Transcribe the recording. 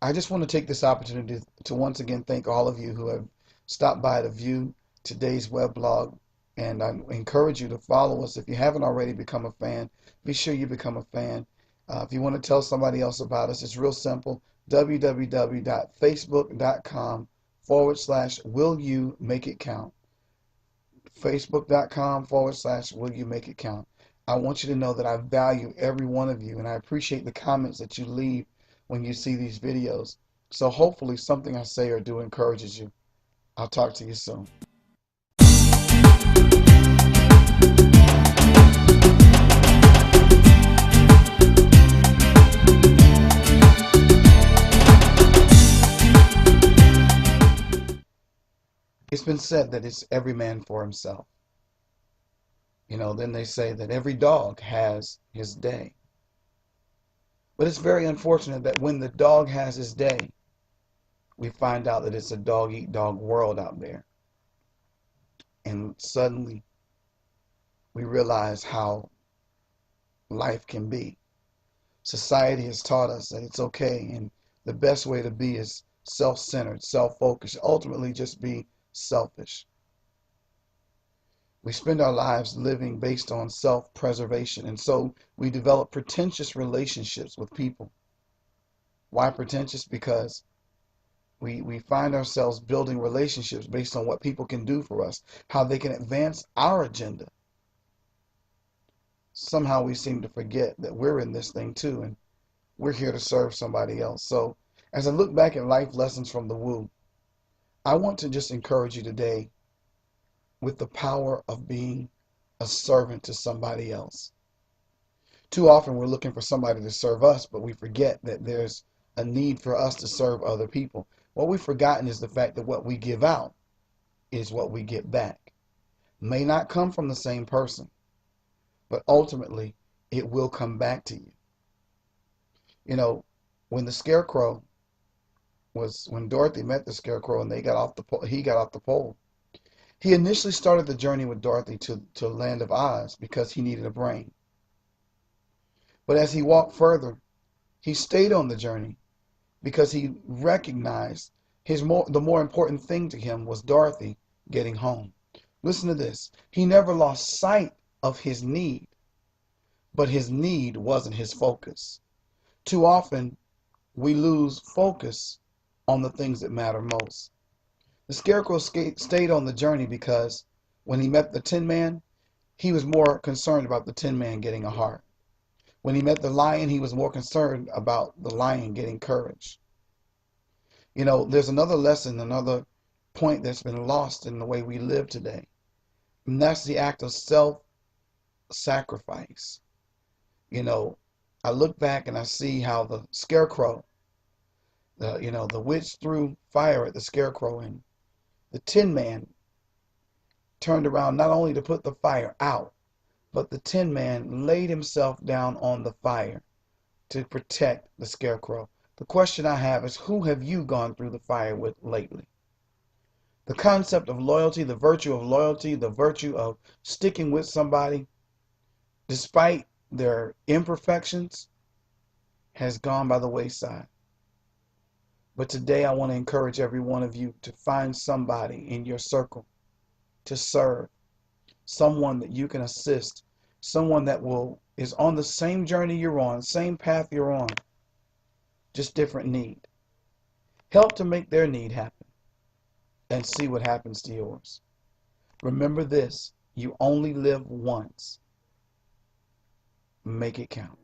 I just want to take this opportunity to once again thank all of you who have stopped by to view today's weblog. And I encourage you to follow us. If you haven't already become a fan, be sure you become a fan. If you want to tell somebody else about us, it's real simple. www.facebook.com/will you make it count. Facebook.com/will you make it count. I want you to know that I value every one of you and I appreciate the comments that you leave when you see these videos. So hopefully something I say or do encourages you. I'll talk to you soon. It's been said that it's every man for himself. Then they say that every dog has his day. But it's very unfortunate that when the dog has his day, we find out that it's a dog-eat-dog world out there. And suddenly we realize how life can be. Society has taught us that it's okay, and the best way to be is self-centered, self-focused, ultimately just be selfish. We spend our lives living based on self-preservation, and so we develop pretentious relationships with people. Why pretentious? Because we find ourselves building relationships based on what people can do for us, how they can advance our agenda. Somehow we seem to forget that we're in this thing too, and we're here to serve somebody else. So as I look back at life lessons from the Woo, I want to just encourage you today with the power of being a servant to somebody else. Too often we're looking for somebody to serve us, but we forget that there's a need for us to serve other people. What we've forgotten is the fact that what we give out is what we get back. May not come from the same person, but ultimately it will come back to you. When Dorothy met the Scarecrow and he got off the pole, he initially started the journey with Dorothy to the land of Oz because he needed a brain. But as he walked further, he stayed on the journey because he recognized the more important thing to him was Dorothy getting home. Listen to this. He never lost sight of his need, but his need wasn't his focus. Too often, we lose focus on the things that matter most. The Scarecrow stayed on the journey because when he met the Tin Man, he was more concerned about the Tin Man getting a heart. When he met the lion, he was more concerned about the lion getting courage. There's another lesson, another point that's been lost in the way we live today. And that's the act of self-sacrifice. I look back and I see how the Scarecrow, the witch threw fire at the Scarecrow, and the Tin Man turned around not only to put the fire out, but the Tin Man laid himself down on the fire to protect the Scarecrow. The question I have is, who have you gone through the fire with lately? The concept of loyalty, the virtue of loyalty, the virtue of sticking with somebody despite their imperfections has gone by the wayside. But today I want to encourage every one of you to find somebody in your circle to serve, someone that you can assist, someone that is on the same journey you're on, same path you're on, just different need. Help to make their need happen and see what happens to yours. Remember this, you only live once. Make it count.